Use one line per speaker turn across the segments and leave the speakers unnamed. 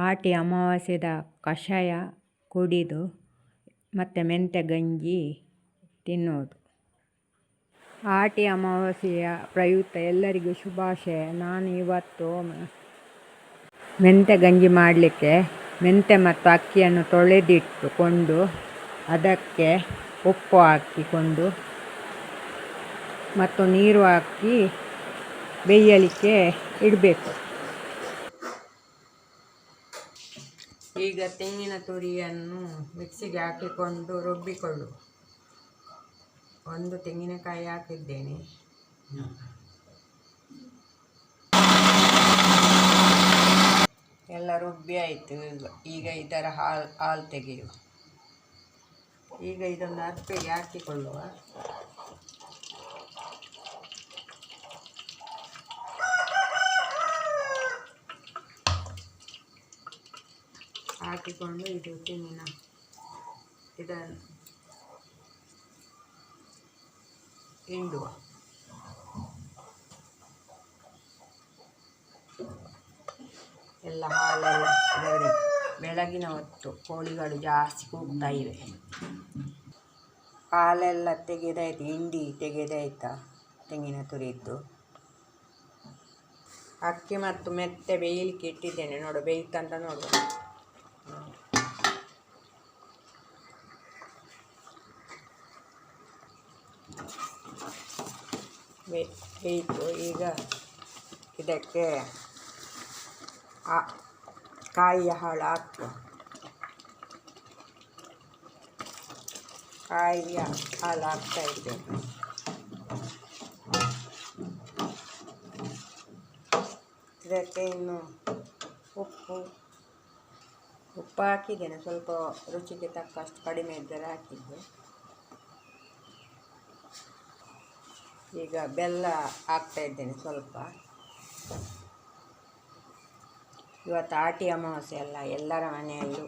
ಆಟಿ ಅಮಾವಾಸ್ಯೆದ ಕಷಾಯ ಕುಡಿದು ಮತ್ತು ಮೆಂತ್ಯ ಗಂಜಿ ತಿನ್ನೋದು. ಆಟಿ ಅಮಾವಾಸ್ಯೆಯ ಪ್ರಯುಕ್ತ ಎಲ್ಲರಿಗೂ ಶುಭಾಶಯ. ನಾನು ಇವತ್ತು ಮೆಂತ್ಯ ಗಂಜಿ ಮಾಡಲಿಕ್ಕೆ ಮೆಂತ್ಯ ಮತ್ತು ಅಕ್ಕಿಯನ್ನು ತೊಳೆದಿಟ್ಟುಕೊಂಡು ಅದಕ್ಕೆ ಉಪ್ಪು ಹಾಕಿಕೊಂಡು ಮತ್ತು ನೀರು ಹಾಕಿ ಬೇಯಲಿಕ್ಕೆ ಇಡಬೇಕು. ಈಗ ತೆಂಗಿನ ತುರಿಯನ್ನು ಮಿಕ್ಸಿಗೆ ಹಾಕಿಕೊಂಡು ರುಬ್ಬಿಕೊಳ್ಳು. ಒಂದು ತೆಂಗಿನಕಾಯಿ ಹಾಕಿದ್ದೇನೆ. ಎಲ್ಲ ರುಬ್ಬಿ ಆಯಿತು. ಈಗ ಇದರ ಹಾಲು ತೆಗೆಯುವ. ಈಗ ಇದೊಂದು ಅರ್ಪೆಗೆ ಹಾಕಿಕೊಳ್ಳುವ. ಹಾಕಿಕೊಂಡು ಇದು ತೆಂಗಿನ ಇದನ್ನು ಹಿಂಡುವ. ಎಲ್ಲ ಹಾಲೆಲ್ಲ ಇದರ ಬೆಳಗಿನ ಹೊತ್ತು ಕೋಳಿಗಳು ಜಾಸ್ತಿ ಕೂಗ್ತಾ ಇವೆ. ಹಾಲೆಲ್ಲ ತೆಗೆದಾಯ್ತು, ಹಿಂಡಿ ತೆಗೆದಾಯ್ತಾ ತೆಂಗಿನ ತುರಿದ್ದು. ಅಕ್ಕಿ ಮತ್ತು ಮೆತ್ತೆ ಬೇಯಲಿಕ್ಕೆ ಇಟ್ಟಿದ್ದೇನೆ. ನೋಡು ಬೇಯ್ತಂತ ನೋಡು. ಬೇಯಿತು. ಈಗ ಇದಕ್ಕೆ ಕಾಯಿಯ ಹಾಲು ಹಾಕು. ಕಾಯಿಯ ಹಾಲು ಹಾಕ್ತಾ ಇದ್ದೇನೆ. ಇದಕ್ಕೆ ಇನ್ನು ಉಪ್ಪು ಹಾಕಿದ್ದೇನೆ. ಸ್ವಲ್ಪ ರುಚಿಗೆ ತಕ್ಕಷ್ಟು ಕಡಿಮೆ ಇದ್ದರೆ ಹಾಕಿದ್ದೆ. ಈಗ ಬೆಲ್ಲ ಹಾಕ್ತಾ ಇದ್ದೇನೆ ಸ್ವಲ್ಪ. ಇವತ್ತು ಆಟಿ ಅಮಾವಾಸ್ಯೆ ಅಲ್ಲ, ಎಲ್ಲರ ಮನೆಯಲ್ಲೂ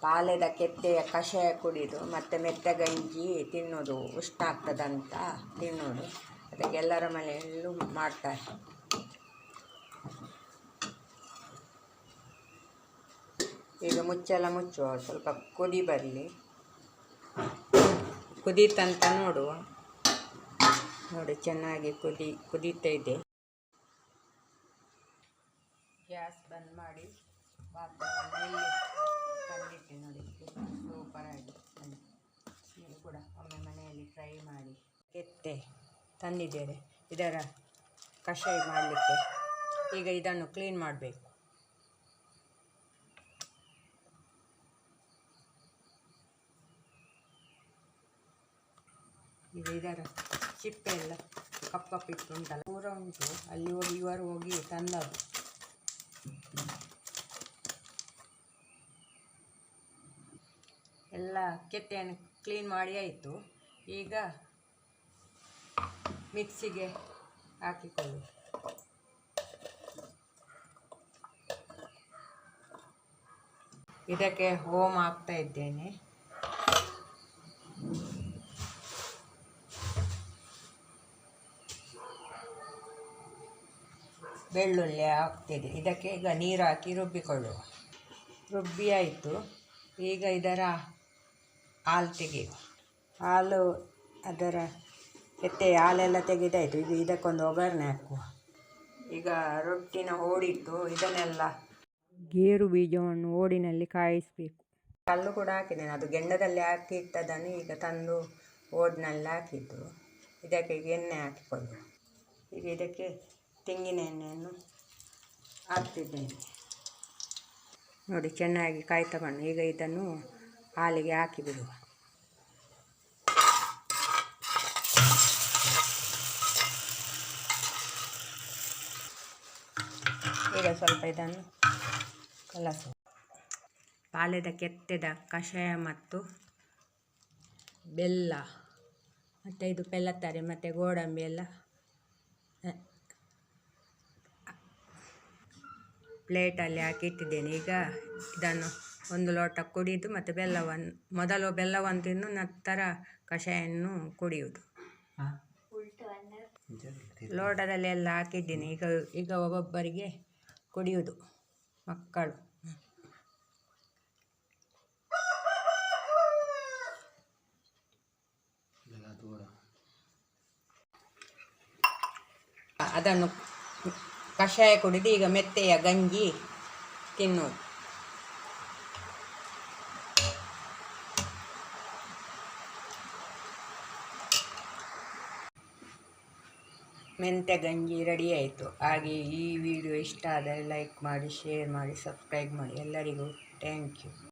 ಪಾಲೆದ ಕೆತ್ತೆಯ ಕಷಾಯ ಕುಡಿದು ಮತ್ತು ಮೆಂತ್ಯ ಗಂಜಿ ತಿನ್ನೋದು ಉಷ್ಣ ಆಗ್ತದಂತ ತಿನ್ನೋದು. ಅದಕ್ಕೆ ಎಲ್ಲರ ಮನೆಯಲ್ಲೂ ಮಾಡ್ತಾರೆ. ಈಗ ಮುಚ್ಚೆಲ್ಲ ಮುಚ್ಚುವ. ಸ್ವಲ್ಪ ಕುದಿ ಬರಲಿ. ಕುದೀತಂತ ನೋಡುವ. ನೋಡಿ ಚೆನ್ನಾಗಿ ಕುದೀತಾ ಇದೆ. ಗ್ಯಾಸ್ ಬಂದ್ ಮಾಡಿ ಪಾತ್ರೆಯನ್ನು ಇಲ್ಲಿ ತಂದಿಟ್ಟೆ. ನೋಡಿ ಸೂಪರಾಗಿ. ನೀವು ಕೂಡ ಒಮ್ಮೆ ಮನೆಯಲ್ಲಿ ಟ್ರೈ ಮಾಡಿ. ಕೆತ್ತೆ ತಂದಿದ್ದೇನೆ ಇದರ ಕಷಾಯ ಮಾಡಲಿಕ್ಕೆ. ಈಗ ಇದನ್ನು ಕ್ಲೀನ್ ಮಾಡಬೇಕು. ಈಗ ಇದರ ಚಿಪ್ಪೆ ಎಲ್ಲ ಕಪ್ಪಿಟ್ಟು ಉಂಟಲ್ಲ, ಪೂರ ಉಂಟು. ಅಲ್ಲಿ ಹೋಗಿ ಇವರು ಹೋಗಿ ತಂದದ್ದು. ಎಲ್ಲ ಕೆತ್ತೆಯನ್ನು ಕ್ಲೀನ್ ಮಾಡಿ ಆಯಿತು. ಈಗ ಮಿಕ್ಸಿಗೆ ಹಾಕಿಕೊಳ್ಳಿ. ಇದಕ್ಕೆ ಓಮ್ ಹಾಕ್ತಾ ಇದ್ದೇನೆ. ಬೆಳ್ಳುಳ್ಳಿ ಹಾಕ್ತಿದೆ. ಇದಕ್ಕೆ ಈಗ ನೀರು ಹಾಕಿ ರುಬ್ಬಿಕೊಳ್ಳುವ. ರುಬ್ಬಿ ಆಯಿತು. ಈಗ ಇದರ ಹಾಲು ತೆಗೆಯುವ. ಹಾಲು ಅದರ ಕೆತ್ತೆಯ ಹಾಲೆಲ್ಲ ತೆಗೆದಾಯಿತು. ಈಗ ಇದಕ್ಕೊಂದು ಒಗ್ಗರಣೆ ಹಾಕುವ. ಈಗ ರೊಟ್ಟಿನ ಓಡಿಟ್ಟು ಇದನ್ನೆಲ್ಲ ಗೇರು ಬೀಜವನ್ನು ಓಡಿನಲ್ಲಿ ಕಾಯಿಸಬೇಕು. ಕಲ್ಲು ಕೂಡ ಹಾಕಿದ್ದೇನೆ. ಅದು ಗೆಂಡದಲ್ಲಿ ಹಾಕಿಟ್ಟದನ್ನು ಈಗ ತಂದು ಓಡಿನಲ್ಲಿ ಹಾಕಿದ್ದು. ಇದಕ್ಕೆ ಈಗ ಎಣ್ಣೆ ಹಾಕಿಕೊಳ್ಳುವ. ಈಗ ಇದಕ್ಕೆ ತೆಂಗಿನ ಎಣ್ಣೆಯನ್ನು ಹಾಕ್ತಿದ್ದೇನೆ. ನೋಡಿ ಚೆನ್ನಾಗಿ ಕಾಯಿ ತಗೊಂಡು ಈಗ ಇದನ್ನು ಹಾಲಿಗೆ ಹಾಕಿಬಿಡುವ. ಈಗ ಸ್ವಲ್ಪ ಇದನ್ನು ಕಲಸುವ. ಪಾಲೆದ ಕೆತ್ತೆದ ಕಷಾಯ ಮತ್ತು ಬೆಲ್ಲ ಮತ್ತು ಇದು ಪೆಲ್ಲತ್ತಾರೆ ಮತ್ತು ಗೋಡಂಬಿ ಎಲ್ಲ ಪ್ಲೇಟಲ್ಲಿ ಹಾಕಿ ಇಟ್ಟಿದ್ದೇನೆ. ಈಗ ಇದನ್ನು ಒಂದು ಲೋಟ ಕುಡಿದು ಮತ್ತು ಮೊದಲು ಬೆಲ್ಲವನ್ನು ತಿನ್ನು, ನಂತರ ಕಷಾಯವನ್ನು ಕುಡಿಯುವುದು. ಲೋಟದಲ್ಲೆಲ್ಲ ಹಾಕಿದ್ದೀನಿ. ಈಗ ಒಬ್ಬೊಬ್ಬರಿಗೆ ಕುಡಿಯೋದು ಮಕ್ಕಳು. ಅದನ್ನು ಕಷಾಯ ಕುಡಿದು ಈಗ ಮೆತ್ತೆಯ ಗಂಜಿ ತಿನ್ನೋದು. ಮೆಂತ್ಯ ಗಂಜಿ ರೆಡಿ ಆಯಿತು. ಹಾಗೆ ಈ ವಿಡಿಯೋ ಇಷ್ಟ ಆದರೆ ಲೈಕ್ ಮಾಡಿ, ಶೇರ್ ಮಾಡಿ, ಸಬ್ಸ್ಕ್ರೈಬ್ ಮಾಡಿ. ಎಲ್ಲರಿಗೂ ಥ್ಯಾಂಕ್ ಯು.